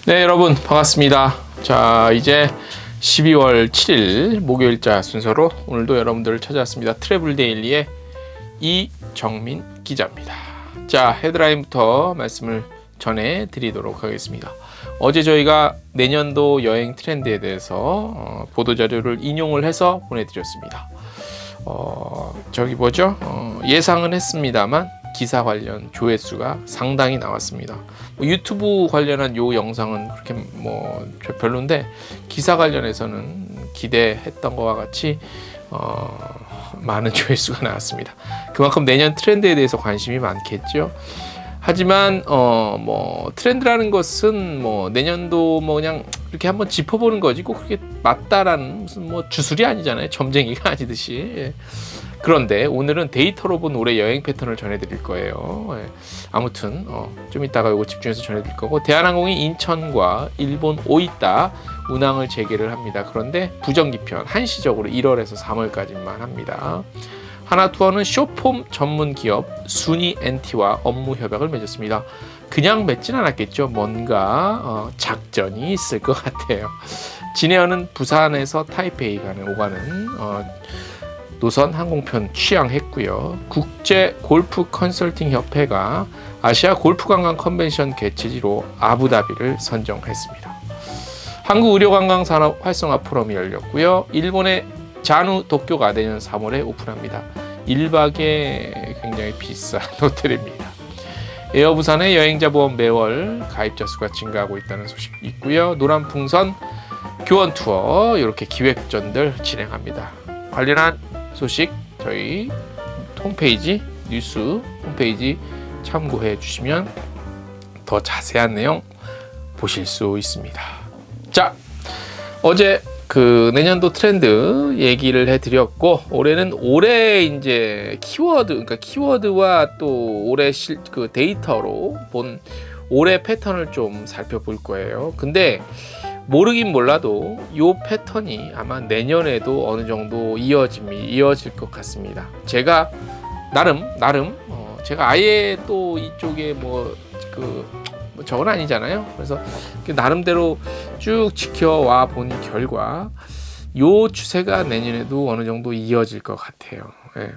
네, 여러분 반갑습니다. 자, 이제 12월 7일 목요일자 순서로 오늘도 여러분들을 찾아왔습니다. 트래블 데일리의 이정민 기자입니다. 자, 헤드라인부터 말씀을 전해드리도록 하겠습니다. 어제 저희가 내년도 여행 트렌드에 대해서 보도자료를 인용을 해서 보내드렸습니다. 예상은 했습니다만 기사 관련 조회수가 상당히 나왔습니다. 유튜브 관련한 요 영상은 그렇게 별론데 기사 관련해서는 기대했던 것과 같이 많은 조회수가 나왔습니다. 그만큼 내년 트렌드에 대해서 관심이 많겠죠. 하지만 트렌드라는 것은 내년도 그냥 이렇게 한번 짚어보는 거지 꼭 그렇게 맞다라는 무슨 주술이 아니잖아요. 점쟁이가 아니듯이. 예. 그런데 오늘은 데이터로 본 올해 여행 패턴을 전해드릴 거예요. 예. 아무튼 좀 이따가 이거 집중해서 전해드릴 거고, 대한항공이 인천과 일본 오이타 운항을 재개를 합니다. 그런데 부정기편 한시적으로 1월에서 3월까지만 합니다. 하나투어는 쇼폼 전문 기업 순이 NT와 업무 협약을 맺었습니다. 그냥 맺진 않았겠죠. 뭔가 작전이 있을 것 같아요. 진에어는 부산에서 타이페이 오가는 노선 항공편 취항했고요. 국제 골프 컨설팅 협회가 아시아 골프 관광 컨벤션 개최지로 아부다비를 선정했습니다. 한국 의료 관광 산업 활성화 포럼이 열렸고요. 일본의 자누 도쿄가 내년 3월에 오픈합니다. 1박에 굉장히 비싼 호텔입니다. 에어부산의 여행자 보험 매월 가입자 수가 증가하고 있다는 소식이 있고요. 노란풍선 교원 투어 이렇게 기획전들 진행합니다. 관련한 소식 저희 홈페이지 뉴스 홈페이지 참고해 주시면 더 자세한 내용 보실 수 있습니다. 자, 어제 내년도 트렌드 얘기를 해드렸고, 올해는 올해 이제 키워드와 또 올해 데이터로 본 올해 패턴을 좀 살펴볼 거예요. 근데 모르긴 몰라도 이 패턴이 아마 내년에도 어느 정도 이어질 것 같습니다. 제가 나름 제가 아예 또 이쪽에 저건 아니잖아요. 그래서 나름대로 쭉 지켜와 본 결과 요 추세가 내년에도 어느 정도 이어질 것 같아요. 예.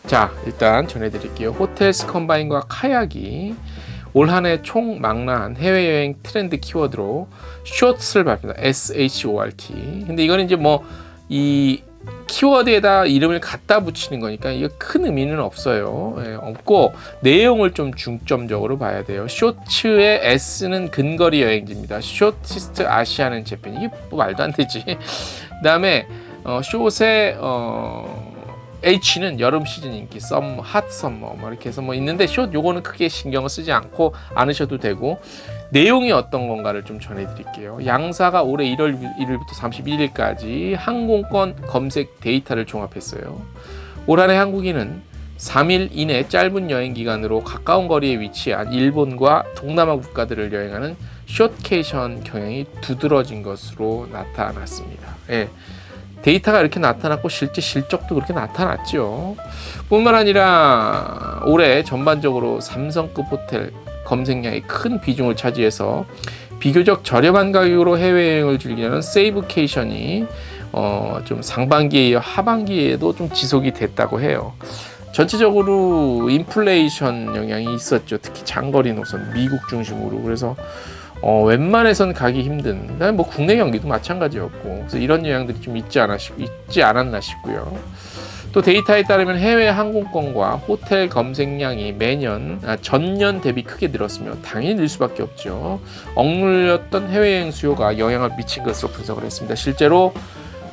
자, 일단 전해드릴게요. 호텔스 컴바인과 카약이 올 한 해 총 망라한 해외여행 트렌드 키워드로 쇼트를 발표합니다. SHORT. 근데 이거는 이제 이 키워드에다 이름을 갖다 붙이는 거니까 이거 큰 의미는 없어요. 예, 없고 내용을 좀 중점적으로 봐야 돼요. 쇼츠의 S는 근거리 여행지입니다. 쇼티스트 아시아는 재팬. 이게 말도 안 되지. 그다음에 숏의 H는 여름 시즌 인기, 핫 썸머 이렇게 해서 있는데 숏 요거는 크게 신경을 쓰지 않으셔도 되고, 내용이 어떤 건가를 좀 전해드릴게요. 양사가 올해 1월 1일부터 31일까지 항공권 검색 데이터를 종합했어요. 올 한해 한국인은 3일 이내 짧은 여행 기간으로 가까운 거리에 위치한 일본과 동남아 국가들을 여행하는 숏케이션 경향이 두드러진 것으로 나타났습니다. 예. 데이터가 이렇게 나타났고 실제 실적도 그렇게 나타났죠. 뿐만 아니라 올해 전반적으로 3성급 호텔 검색량이 큰 비중을 차지해서 비교적 저렴한 가격으로 해외여행을 즐기려는 세이브케이션이 좀 상반기에 이어 하반기에도 좀 지속이 됐다고 해요. 전체적으로 인플레이션 영향이 있었죠. 특히 장거리 노선 미국 중심으로. 그래서 웬만해선 가기 힘든, 국내 경기도 마찬가지였고, 그래서 이런 영향들이 좀 있지 않았나 싶고요. 또 데이터에 따르면 해외 항공권과 호텔 검색량이 전년 대비 크게 늘었으며 당연히 늘 수밖에 없죠. 억눌렸던 해외여행 수요가 영향을 미친 것으로 분석을 했습니다. 실제로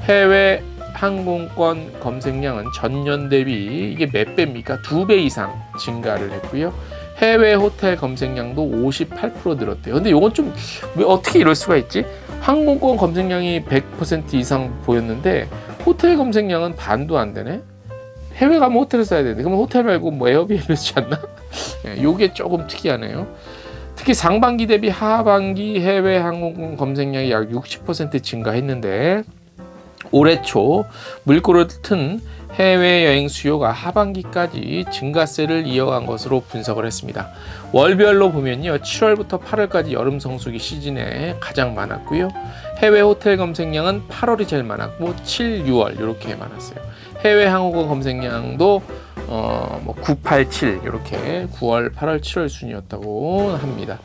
해외 항공권 검색량은 전년 대비 이게 몇 배입니까? 2배 이상 증가를 했고요. 해외 호텔 검색량도 58% 늘었대요. 근데 이건 좀 왜 어떻게 이럴 수가 있지? 항공권 검색량이 100% 이상 보였는데 호텔 검색량은 반도 안 되네. 해외 가면 호텔을 써야 되는데 그럼 호텔 말고 에어비앤비 쓰지 않나? 이게 조금 특이하네요. 특히 상반기 대비 하반기 해외 항공권 검색량이 약 60% 증가했는데 올해 초 물꼬를 튼 해외여행 수요가 하반기까지 증가세를 이어간 것으로 분석을 했습니다. 월별로 보면요, 7월부터 8월까지 여름 성수기 시즌에 가장 많았고요. 해외 호텔 검색량은 8월이 제일 많았고 7, 6월 이렇게 많았어요. 해외 항공권 검색량도 987 이렇게 9월, 8월, 7월 순이었다고 합니다.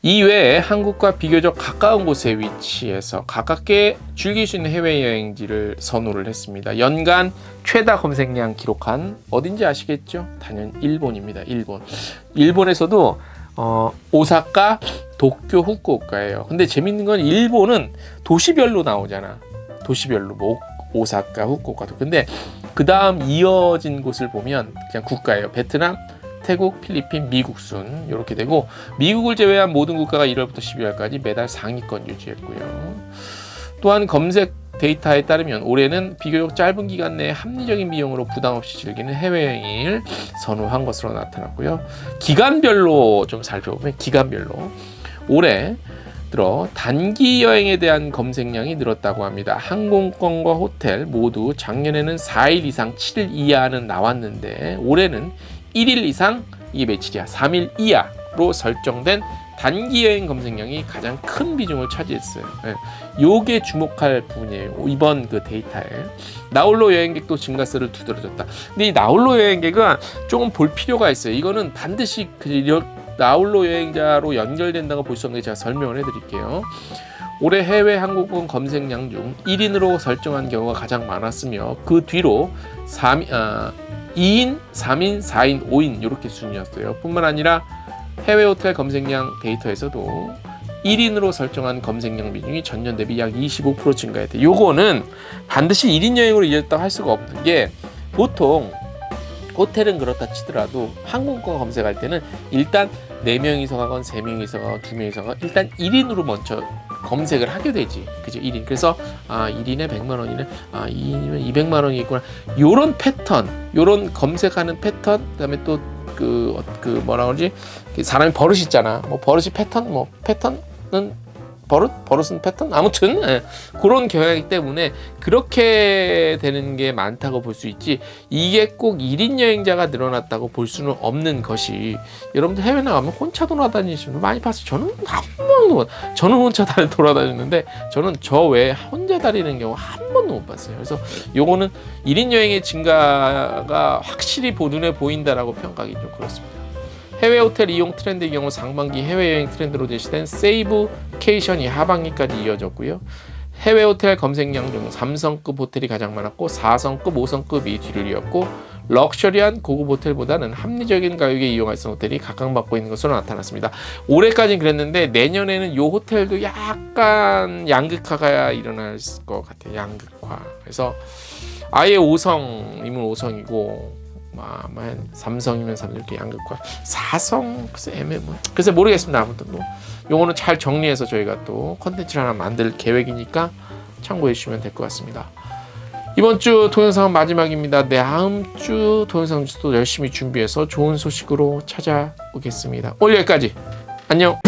이외에 한국과 비교적 가까운 곳에 위치해서 가깝게 즐길 수 있는 해외여행지를 선호를 했습니다. 연간 최다 검색량 기록한 어딘지 아시겠죠? 단연 일본입니다. 일본에서도 오사카, 도쿄, 후쿠오카예요. 근데 재밌는 건 일본은 도시별로 나오잖아. 도시별로 오사카, 후쿠오카도. 근데 그 다음 이어진 곳을 보면 그냥 국가예요. 베트남, 태국, 필리핀, 미국 순 이렇게 되고, 미국을 제외한 모든 국가가 1월부터 12월까지 매달 상위권 유지했고요. 또한 검색 데이터에 따르면 올해는 비교적 짧은 기간 내에 합리적인 비용으로 부담 없이 즐기는 해외여행을 선호한 것으로 나타났고요. 기간별로 좀 살펴보면 기간별로 올해 들어 단기 여행에 대한 검색량이 늘었다고 합니다. 항공권과 호텔 모두 작년에는 4일 이상 7일 이하는 나왔는데 올해는 1일 이상, 이게 며칠이야? 3일 이하로 설정된 단기 여행 검색량이 가장 큰 비중을 차지했어요. 요게 주목할 부분이에요. 이번 그 데이터에. 나홀로 여행객도 증가세를 두드러졌다. 근데 이 나홀로 여행객은 조금 볼 필요가 있어요. 이거는 반드시 나홀로 여행자로 연결된다고 볼 수 없는 게 제가 설명을 해드릴게요. 올해 해외 항공권 검색량 중 1인으로 설정한 경우가 가장 많았으며 그 뒤로 2인, 3인, 4인, 5인 이렇게 순이었어요. 뿐만 아니라 해외 호텔 검색량 데이터에서도 1인으로 설정한 검색량 비중이 전년 대비 약 25% 증가했대요. 요거는 반드시 1인 여행으로 이어졌다고 할 수가 없는 게, 보통 호텔은 그렇다 치더라도 항공권 검색할 때는 일단 4명이서 가건 3명이서 가건 2명이서 가건 일단 1인으로 먼저 검색을 하게 되지. 그죠? 1인. 그래서 1인에 100만 원이네. 2인이면 200만 원이겠구나. 요런 패턴, 요런 검색하는 패턴, 그다음에 또 그 뭐라 그러지? 사람이 버릇이 있잖아. 뭐 버릇이 패턴, 뭐 패턴은 버릇은 패턴? 아무튼 그런 경향이기 때문에 그렇게 되는 게 많다고 볼 수 있지, 이게 꼭 1인 여행자가 늘어났다고 볼 수는 없는 것이, 여러분들 해외 나가면 혼자 돌아다니시는 분 많이 봤어요. 저는 혼자 돌아다녔는데 저는 저 외에 혼자 다니는 경우 한 번도 못 봤어요. 그래서 요거는 1인 여행의 증가가 확실히 눈에 보인다라고 평가하기 좀 그렇습니다. 해외 호텔 이용 트렌드의 경우 상반기 해외여행 트렌드로 제시된 세이브케이션이 하반기까지 이어졌고요. 해외 호텔 검색량 중 3성급 호텔이 가장 많았고 4성급, 5성급이 뒤를 이었고, 럭셔리한 고급 호텔보다는 합리적인 가격에 이용할 수 있는 호텔이 각광받고 있는 것으로 나타났습니다. 올해까지는 그랬는데 내년에는 이 호텔도 약간 양극화가 일어날 것 같아요. 양극화. 그래서 아예 5성이면 5성이고 한 3성이면 3성 이렇게 양극화. 4성 글쎄 애매모. 글쎄 모르겠습니다. 아무튼 뭐 요거는 잘 정리해서 저희가 또 컨텐츠를 하나 만들 계획이니까 참고해 주시면 될 것 같습니다. 이번 주 동영상은 마지막입니다. 다음 주 동영상도 열심히 준비해서 좋은 소식으로 찾아오겠습니다. 오늘 여기까지. 안녕.